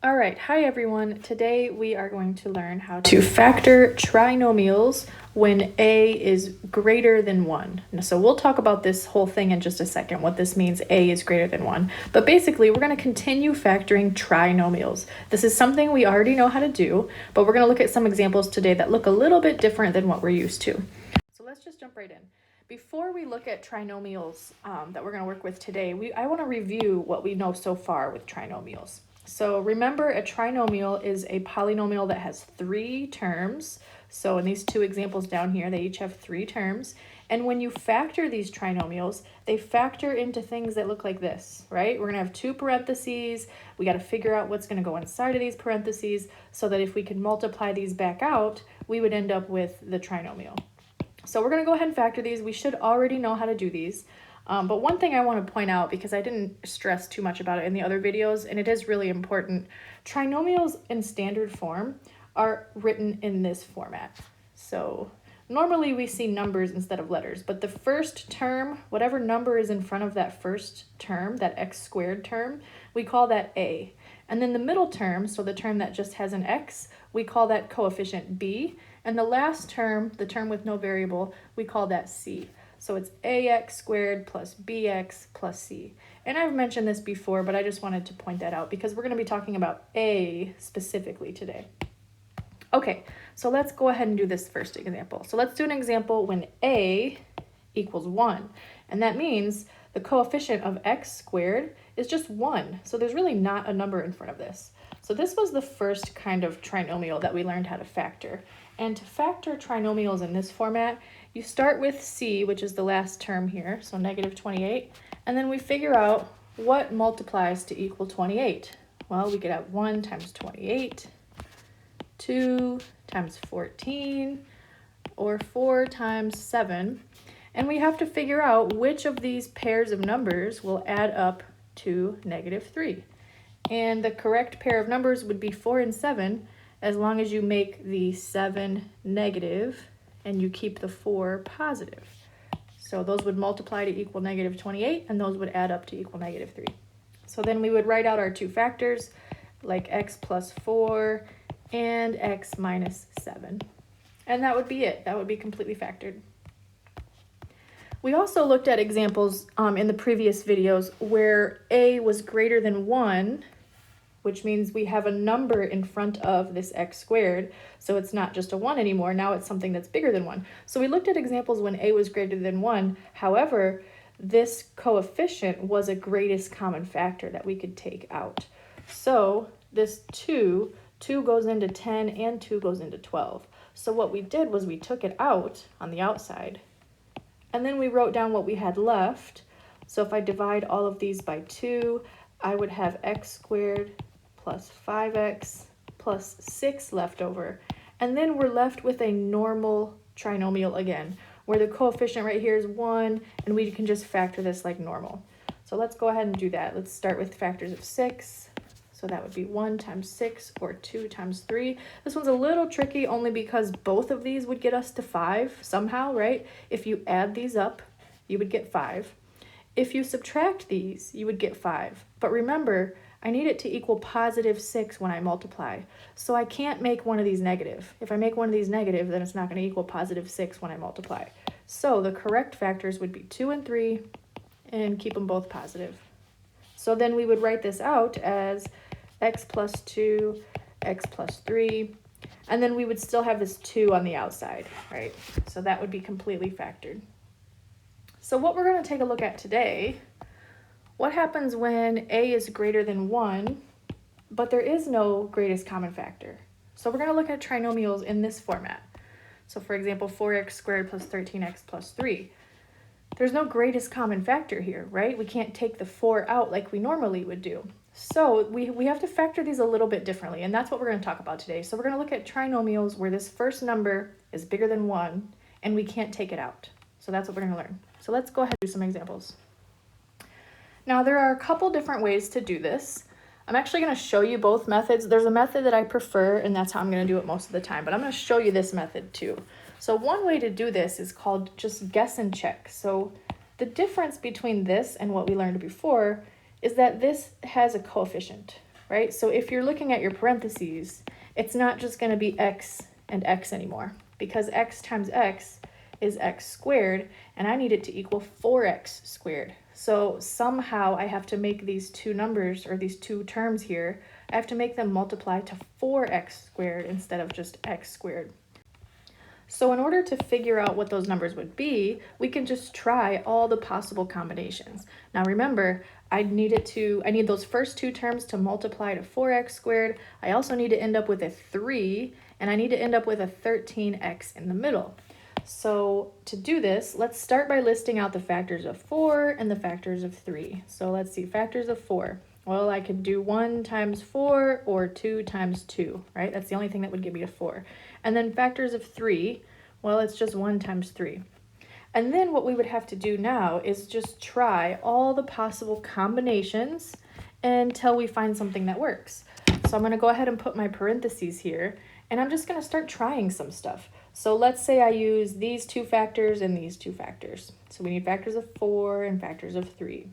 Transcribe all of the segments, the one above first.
All right, hi everyone. Today we are going to learn how to factor trinomials when a is greater than 1. So we'll talk about this whole thing in just a second, what this means a is greater than 1. But basically, we're going to continue factoring trinomials. This is something we already know how to do, but we're going to look at some examples today that look a little bit different than what we're used to. So let's just jump right in. Before we look at trinomials that we're going to work with today, I want to review what we know so far with trinomials. So remember, a trinomial is a polynomial that has 3 terms. So in these 2 examples down here, they each have 3 terms. And when you factor these trinomials, they factor into things that look like this, right? We're going to have 2 parentheses. We got to figure out what's going to go inside of these parentheses so that if we could multiply these back out, we would end up with the trinomial. So we're going to go ahead and factor these. We should already know how to do these. But one thing I want to point out, because I didn't stress too much about it in the other videos, and it is really important, trinomials in standard form are written in this format. So normally we see numbers instead of letters, but the first term, whatever number is in front of that first term, that x squared term, we call that a. And then the middle term, so the term that just has an x, we call that coefficient b. And the last term, the term with no variable, we call that c. So it's ax squared plus bx plus c. And I've mentioned this before, but I just wanted to point that out because we're going to be talking about a specifically today. Okay, so let's go ahead and do this first example. So let's do an example when a equals 1. And that means the coefficient of x squared is just 1. So there's really not a number in front of this. So this was the first kind of trinomial that we learned how to factor. And to factor trinomials in this format, you start with c, which is the last term here, so negative 28, and then we figure out what multiplies to equal 28. Well, we could have 1 times 28, 2 times 14, or 4 times 7, and we have to figure out which of these pairs of numbers will add up to negative 3. And the correct pair of numbers would be 4 and 7, as long as you make the 7 negative and you keep the 4 positive. So those would multiply to equal negative 28, and those would add up to equal negative 3. So then we would write out our 2 factors, like x plus 4 and x minus 7. And that would be it. That would be completely factored. We also looked at examples in the previous videos where a was greater than 1, which means we have a number in front of this x squared, so it's not just a 1 anymore, now it's something that's bigger than 1. So we looked at examples when a was greater than 1, however, this coefficient was a greatest common factor that we could take out. So this 2 goes into 10 and 2 goes into 12. So what we did was we took it out on the outside, and then we wrote down what we had left. So if I divide all of these by 2, I would have x squared plus 5x plus 6 left over. And then we're left with a normal trinomial again, where the coefficient right here is 1, and we can just factor this like normal. So let's go ahead and do that. Let's start with factors of 6. So that would be 1 times 6 or 2 times 3. This one's a little tricky only because both of these would get us to 5 somehow, right? If you add these up, you would get 5. If you subtract these, you would get 5. But remember, I need it to equal positive 6 when I multiply. So I can't make one of these negative. If I make one of these negative, then it's not going to equal positive 6 when I multiply. So the correct factors would be 2 and 3, and keep them both positive. So then we would write this out as x plus 2, x plus 3, and then we would still have this 2 on the outside, right? So that would be completely factored. So what we're going to take a look at today, what happens when a is greater than 1, but there is no greatest common factor? So we're going to look at trinomials in this format. So for example, 4x squared plus 13x plus 3. There's no greatest common factor here, right? We can't take the 4 out like we normally would do. So we have to factor these a little bit differently, and that's what we're going to talk about today. So we're going to look at trinomials where this first number is bigger than 1, and we can't take it out. So that's what we're going to learn. So let's go ahead and do some examples. Now there are a couple different ways to do this. I'm actually going to show you both methods. There's a method that I prefer, and that's how I'm going to do it most of the time, but I'm going to show you this method too. So one way to do this is called just guess and check. So the difference between this and what we learned before is that this has a coefficient. right? So if you're looking at your parentheses, it's not just going to be x and x anymore, because x times x is x squared, and I need it to equal 4x squared. So somehow I have to make these two numbers, or these two terms here, I have to make them multiply to 4x squared instead of just x squared. So in order to figure out what those numbers would be, we can just try all the possible combinations. Now remember, I need those first two terms to multiply to 4x squared. I also need to end up with a 3, and I need to end up with a 13x in the middle. So to do this, let's start by listing out the factors of 4 and the factors of 3. So let's see, factors of 4. Well, I could do 1 times 4 or 2 times 2, right? That's the only thing that would give me a 4. And then factors of 3, well, it's just 1 times 3. And then what we would have to do now is just try all the possible combinations until we find something that works. So I'm going to go ahead and put my parentheses here, and I'm just going to start trying some stuff. So let's say I use these two factors and these two factors. So we need factors of 4 and factors of 3.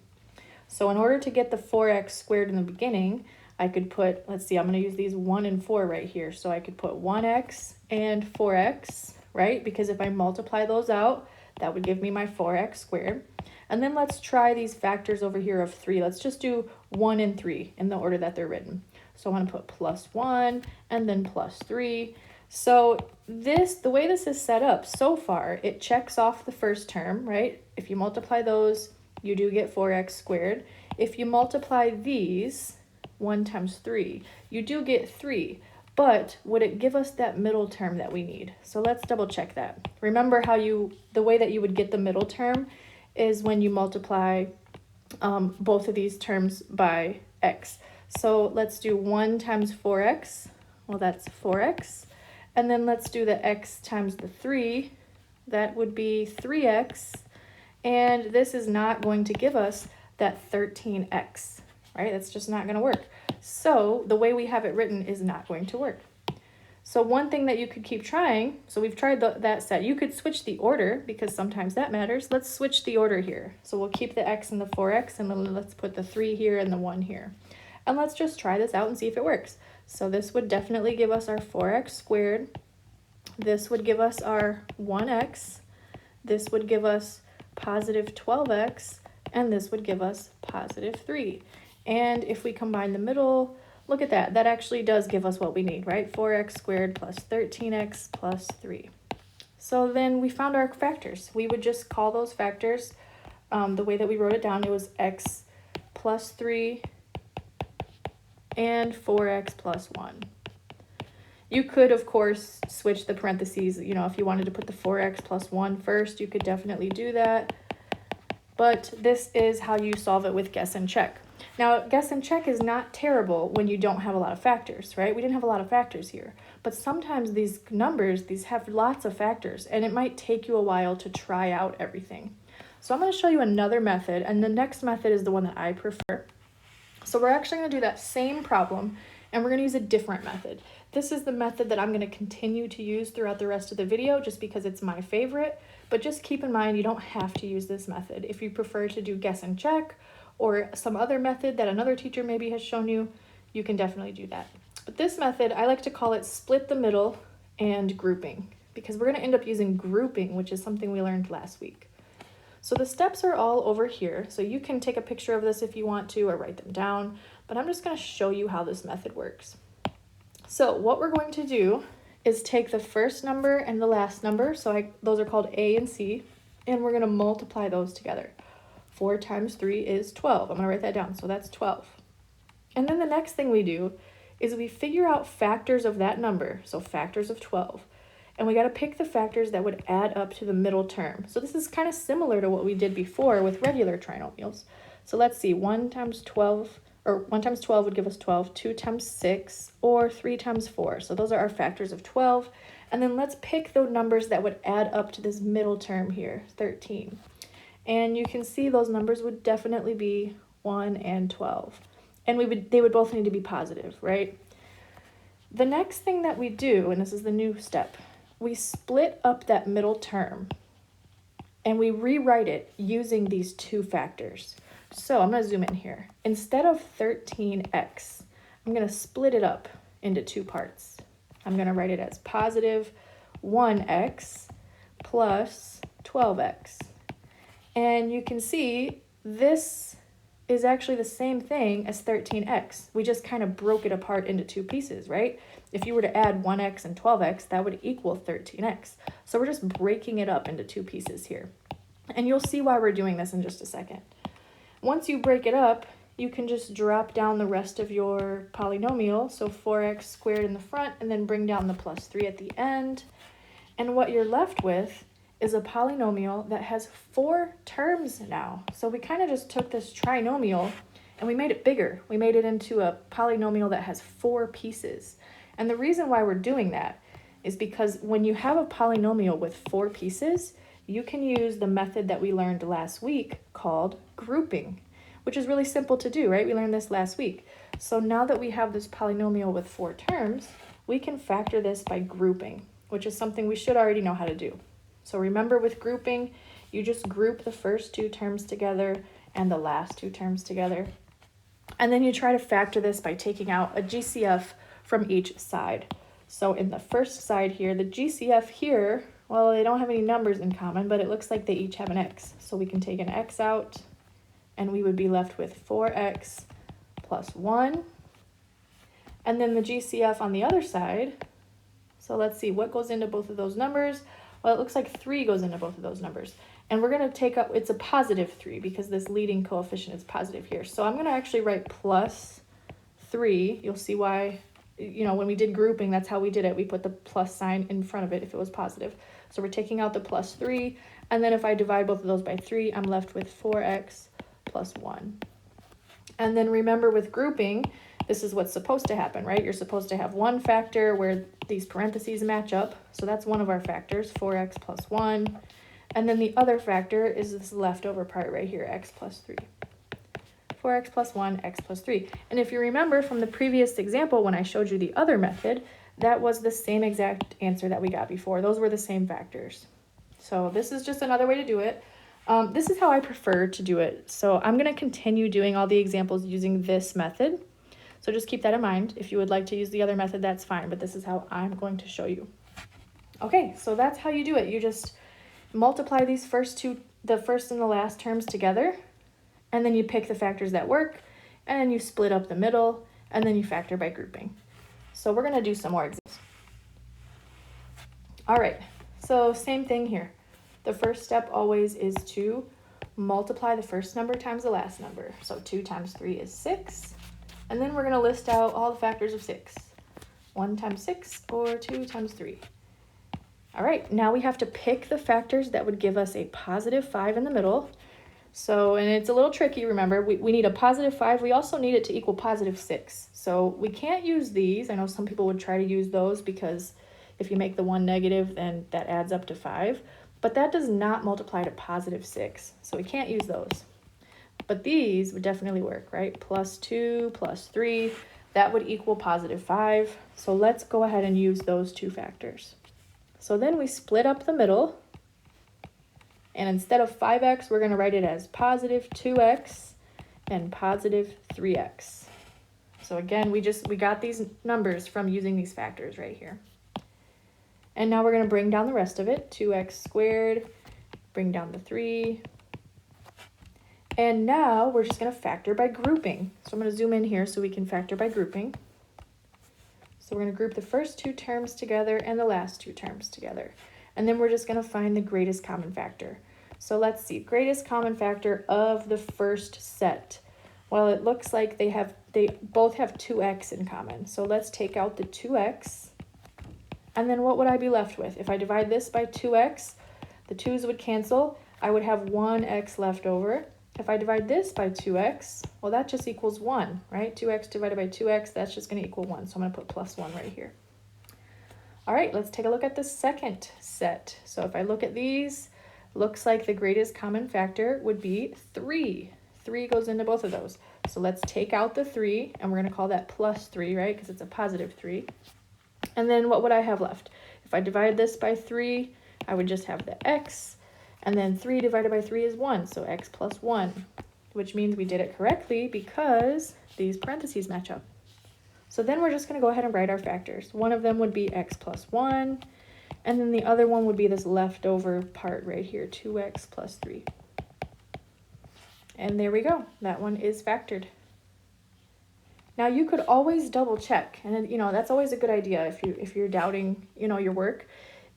So in order to get the 4x squared in the beginning, I could put, let's see, I'm going to use these 1 and 4 right here. So I could put 1x and 4x, right? Because if I multiply those out, that would give me my 4x squared. And then let's try these factors over here of 3. Let's just do 1 and 3 in the order that they're written. So I want to put plus 1 and then plus 3. So the way this is set up so far, it checks off the first term, right? If you multiply those, you do get 4x squared. If you multiply these, 1 times 3, you do get 3. But would it give us that middle term that we need? So let's double check that. Remember how the way that you would get the middle term is when you multiply both of these terms by x. So let's do 1 times 4x. Well, that's 4x. And then let's do the x times the 3. That would be 3x. And this is not going to give us that 13x, right? That's just not going to work. So the way we have it written is not going to work. So one thing that you could keep trying, so we've tried that set. You could switch the order because sometimes that matters. Let's switch the order here. So we'll keep the x and the 4x, and then let's put the 3 here and the 1 here. And let's just try this out and see if it works. So this would definitely give us our 4x squared. This would give us our 1x. This would give us positive 12x. And this would give us positive 3. And if we combine the middle, look at that. That actually does give us what we need, right? 4x squared plus 13x plus 3. So then we found our factors. We would just call those factors the way that we wrote it down. It was x plus 3 and 4x plus 1. You could, of course, switch the parentheses. You know, if you wanted to put the 4x plus 1 first, you could definitely do that. But this is how you solve it with guess and check. Now, guess and check is not terrible when you don't have a lot of factors, right? We didn't have a lot of factors here. But sometimes these numbers, these have lots of factors, and it might take you a while to try out everything. So I'm going to show you another method, and the next method is the one that I prefer. So we're actually going to do that same problem, and we're going to use a different method. This is the method that I'm going to continue to use throughout the rest of the video just because it's my favorite. But just keep in mind, you don't have to use this method. If you prefer to do guess and check or some other method that another teacher maybe has shown you, you can definitely do that. But this method, I like to call it split the middle and grouping, because we're going to end up using grouping, which is something we learned last week. So the steps are all over here. So you can take a picture of this if you want to or write them down, but I'm just going to show you how this method works. So what we're going to do is take the first number and the last number, so those are called A and C, and we're going to multiply those together. 4 times 3 is 12. I'm going to write that down, so that's 12. And then the next thing we do is we figure out factors of that number, so factors of 12. And we got to pick the factors that would add up to the middle term. So this is kind of similar to what we did before with regular trinomials. So let's see, 1 times 12 would give us 12, 2 times 6, or 3 times 4. So those are our factors of 12. And then let's pick the numbers that would add up to this middle term here, 13. And you can see those numbers would definitely be 1 and 12. And they would both need to be positive, right? The next thing that we do, and this is the new step, we split up that middle term and we rewrite it using these two factors. So I'm going to zoom in here. Instead of 13x, I'm going to split it up into two parts. I'm going to write it as positive 1x plus 12x. And you can see this is actually the same thing as 13x. We just kind of broke it apart into two pieces, right? If you were to add 1x and 12x, that would equal 13x. So we're just breaking it up into two pieces here. And you'll see why we're doing this in just a second. Once you break it up, you can just drop down the rest of your polynomial, so 4x squared in the front, and then bring down the plus 3 at the end. And what you're left with is a polynomial that has 4 terms now. So we kind of just took this trinomial and we made it bigger. We made it into a polynomial that has 4 pieces. And the reason why we're doing that is because when you have a polynomial with 4 pieces, you can use the method that we learned last week called grouping, which is really simple to do, right? We learned this last week. So now that we have this polynomial with 4 terms, we can factor this by grouping, which is something we should already know how to do. So remember, with grouping, you just group the first 2 terms together and the last 2 terms together. And then you try to factor this by taking out a GCF from each side. So in the first side here, the GCF here, well, they don't have any numbers in common, but it looks like they each have an x. So we can take an x out, and we would be left with 4x plus 1. And then the GCF on the other side, so let's see, what goes into both of those numbers? Well, it looks like 3 goes into both of those numbers. And we're going to take up, it's a positive 3 because this leading coefficient is positive here. So I'm going to actually write plus 3. You'll see why, when we did grouping, that's how we did it. We put the plus sign in front of it if it was positive. So we're taking out the plus 3. And then if I divide both of those by 3, I'm left with 4x plus 1. And then remember, with grouping, this is what's supposed to happen, right? You're supposed to have one factor where these parentheses match up. So that's one of our factors, 4x plus 1. And then the other factor is this leftover part right here, x plus 3. 4x plus 1, x plus 3. And if you remember from the previous example when I showed you the other method, that was the same exact answer that we got before. Those were the same factors. So this is just another way to do it. This is how I prefer to do it. So I'm going to continue doing all the examples using this method. So just keep that in mind. If you would like to use the other method, that's fine, but this is how I'm going to show you. Okay, so that's how you do it. You just multiply these the first and the last terms together, and then you pick the factors that work, and you split up the middle, and then you factor by grouping. So we're going to do some more examples. All right, so same thing here. The first step always is to multiply the first number times the last number. So 2 times 3 is 6. And then we're going to list out all the factors of 6. 1 times 6 or 2 times 3. All right, now we have to pick the factors that would give us a positive 5 in the middle. So, and it's a little tricky, remember, we need a positive 5. We also need it to equal positive 6. So we can't use these. I know some people would try to use those because if you make the one negative, then that adds up to 5. But that does not multiply to positive 6. So we can't use those. But these would definitely work, right? Plus 2 plus 3, that would equal positive 5. So let's go ahead and use those 2 factors. So then we split up the middle. And instead of 5x, we're going to write it as positive 2x and positive 3x. So again, we got these numbers from using these factors right here. And now we're going to bring down the rest of it. 2x squared, bring down the 3. And now we're just going to factor by grouping. So I'm going to zoom in here so we can factor by grouping. So we're going to group the first 2 terms together and the last 2 terms together. And then we're just going to find the greatest common factor. So let's see, greatest common factor of the first set. Well, it looks like they both have 2x in common. So let's take out the 2x. And then what would I be left with? If I divide this by 2x, the 2's would cancel. I would have 1x left over. If I divide this by 2x, well, that just equals 1, right? 2x divided by 2x, that's just going to equal 1. So I'm going to put plus 1 right here. All right, let's take a look at the second set. So if I look at these, looks like the greatest common factor would be 3. 3 goes into both of those. So let's take out the 3, and we're going to call that plus 3, right? Because it's a positive 3. And then what would I have left? If I divide this by 3, I would just have the x. And then 3 divided by 3 is 1, so x plus 1, which means we did it correctly because these parentheses match up. So then we're just going to go ahead and write our factors. One of them would be x plus 1, and then the other one would be this leftover part right here, 2x plus 3. And there we go. That one is factored. Now you could always double check, and that's always a good idea if you're doubting, your work.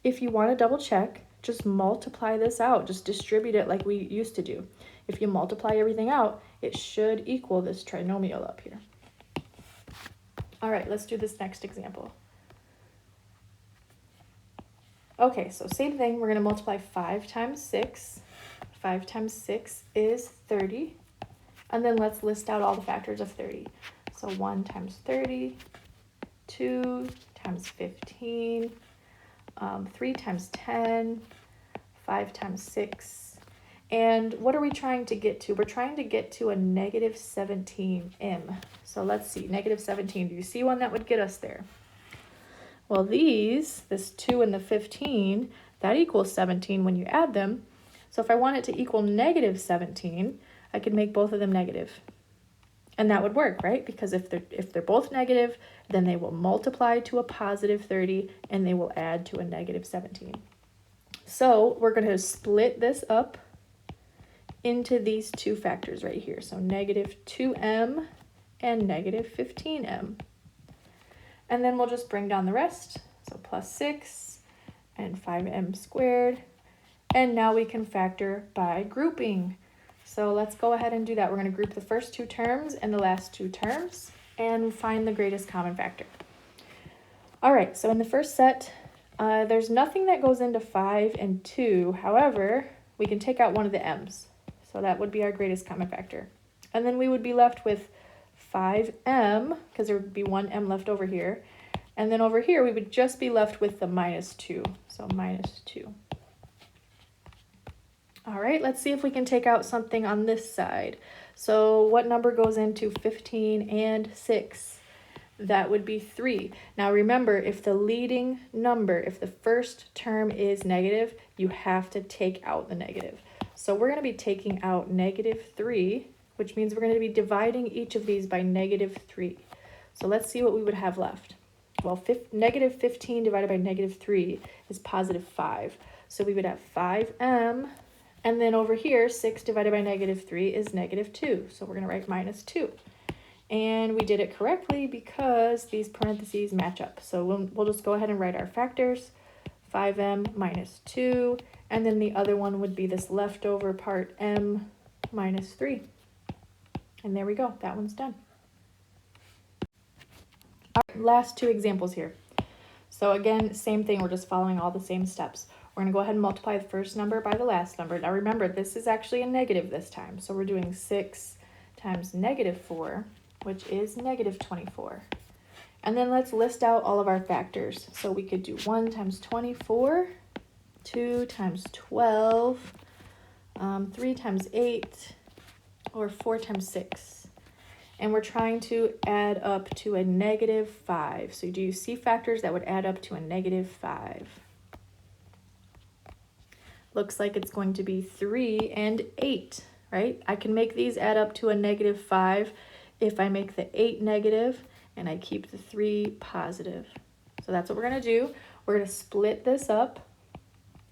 If you want to double check, just multiply this out. Just distribute it like we used to do. If you multiply everything out, it should equal this trinomial up here. All right, let's do this next example. Okay, so same thing. We're going to multiply 5 times 6. 5 times 6 is 30. And then let's list out all the factors of 30. So 1 times 30, 2 times 15, 3 times 10, 5 times 6. And what are we trying to get to? We're trying to get to a negative 17m. So let's see, negative 17. Do you see one that would get us there? Well, this 2 and the 15, that equals 17 when you add them. So if I want it to equal negative 17, I could make both of them negative. And that would work, right? Because if they're both negative, then they will multiply to a positive 30 and they will add to a negative 17. So we're going to split this up into these two factors right here. So negative 2m and negative 15m. And then we'll just bring down the rest. So plus 6 and 5m squared. And now we can factor by grouping. So let's go ahead and do that. We're going to group the first two terms and the last two terms and find the greatest common factor. All right, so in the first set, there's nothing that goes into 5 and 2. However, we can take out one of the m's. So that would be our greatest common factor. And then we would be left with 5m, because there would be one m left over here. And then over here, we would just be left with the minus 2. So minus 2. All right, let's see if we can take out something on this side. So what number goes into 15 and 6? That would be 3. Now remember, if the leading number, if the first term is negative, you have to take out the negative. So we're going to be taking out negative 3, which means we're going to be dividing each of these by negative 3. So let's see what we would have left. Well, negative 15 divided by negative 3 is positive 5. So we would have 5m. And then over here, 6 divided by negative 3 is negative 2. So we're going to write minus 2. And we did it correctly because these parentheses match up. So we'll just go ahead and write our factors. 5m minus 2. And then the other one would be this leftover part, m minus 3. And there we go. That one's done. All right, last two examples here. So again, same thing. We're just following all the same steps. We're going to go ahead and multiply the first number by the last number. Now remember, this is actually a negative this time. So we're doing 6 times negative 4, which is negative 24. And then let's list out all of our factors. So we could do 1 times 24, 2 times 12, 3 times 8, or 4 times 6. And we're trying to add up to a negative 5. So do you see factors that would add up to a negative 5? Looks like it's going to be 3 and 8, right? I can make these add up to a negative 5 if I make the 8 negative and I keep the 3 positive. So that's what we're going to do. We're going to split this up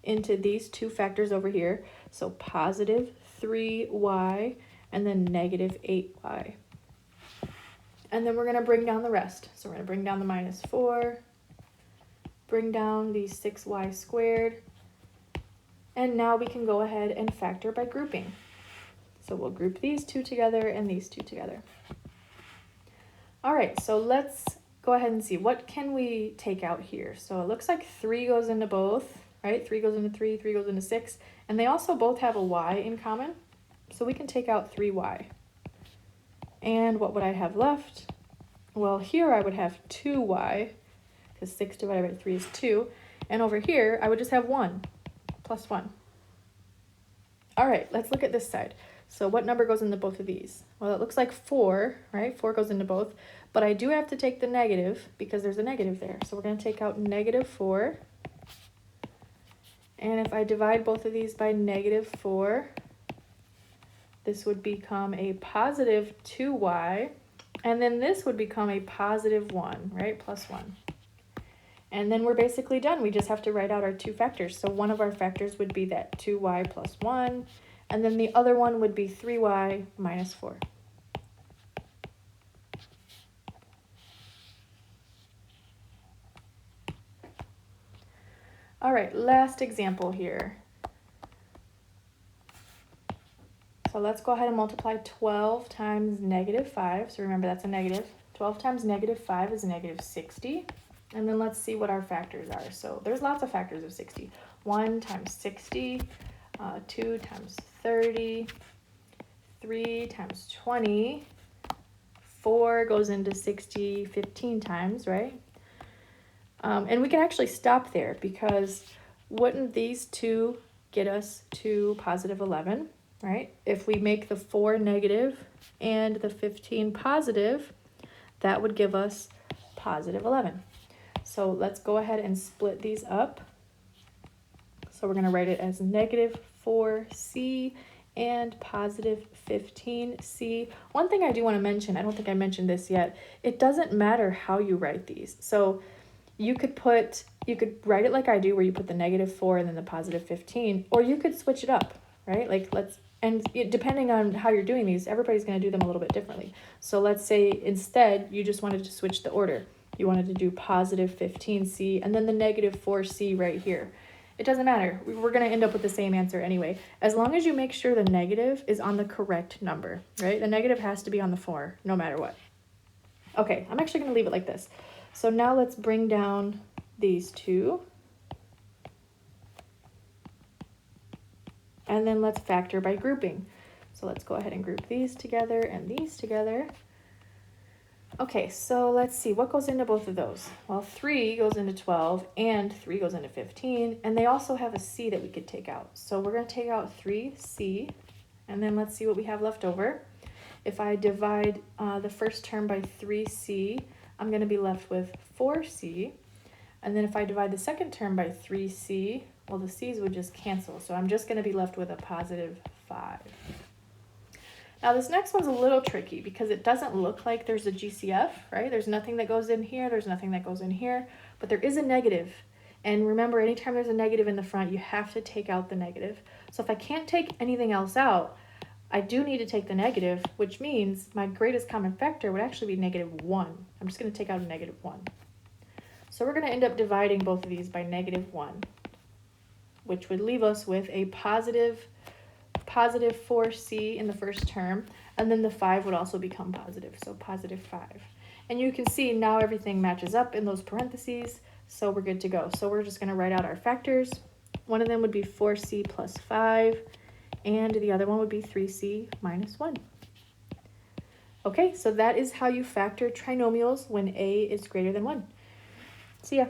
into these two factors over here. So positive 3y and then negative 8y. And then we're going to bring down the rest. So we're going to bring down the minus 4, bring down the 6y squared. And now we can go ahead and factor by grouping. So we'll group these two together and these two together. All right, so let's go ahead and see what can we take out here. So it looks like 3 goes into both, right? 3 goes into 3, 3 goes into 6. And they also both have a y in common. So we can take out 3y. And what would I have left? Well, here I would have 2y, because 6 divided by 3 is 2. And over here, I would just have 1. Plus 1. All right, let's look at this side. So what number goes into both of these? Well, it looks like 4, right? 4 goes into both, but I do have to take the negative because there's a negative there. So we're going to take out negative 4. And if I divide both of these by negative 4, this would become a positive 2y. And then this would become a positive 1, right? Plus 1. And then we're basically done. We just have to write out our two factors. So one of our factors would be that 2y plus 1. And then the other one would be 3y minus 4. All right, last example here. So let's go ahead and multiply 12 times negative 5. So remember, that's a negative. 12 times negative 5 is negative 60. And then let's see what our factors are. So there's lots of factors of 60. 1 times 60, 2 times 30, 3 times 20, 4 goes into 60 15 times, right? And we can actually stop there because wouldn't these two get us to positive 11, right? If we make the 4 negative and the 15 positive, that would give us positive 11. So let's go ahead and split these up. So we're going to write it as negative 4c and positive 15c. One thing I do want to mention, I don't think I mentioned this yet, it doesn't matter how you write these. So you could write it like I do, where you put the negative 4 and then the positive 15, or you could switch it up, right? Depending on how you're doing these, everybody's going to do them a little bit differently. So let's say instead you just wanted to switch the order. You wanted to do positive 15c and then the negative 4c right here. It doesn't matter. We're going to end up with the same answer anyway, as long as you make sure the negative is on the correct number, right? The negative has to be on the 4, no matter what. Okay, I'm actually going to leave it like this. So now let's bring down these two. And then let's factor by grouping. So let's go ahead and group these together and these together. Okay, so let's see, what goes into both of those? Well, 3 goes into 12 and 3 goes into 15, and they also have a c that we could take out. So we're going to take out 3c, and then let's see what we have left over. If I divide the first term by 3c, I'm going to be left with 4c. And then if I divide the second term by 3c, well, the c's would just cancel. So I'm just going to be left with a positive 5. Now this next one's a little tricky because it doesn't look like there's a GCF, right? There's nothing that goes in here, there's nothing that goes in here, but there is a negative. And remember, anytime there's a negative in the front, you have to take out the negative. So if I can't take anything else out, I do need to take the negative, which means my greatest common factor would actually be negative 1. I'm just going to take out a negative 1. So we're going to end up dividing both of these by negative 1, which would leave us with a positive 4c in the first term, and then the 5 would also become positive, so positive 5. And you can see now everything matches up in those parentheses, so we're good to go. So we're just going to write out our factors. One of them would be 4c plus 5, and the other one would be 3c minus 1. Okay, so that is how you factor trinomials when a is greater than 1. See ya.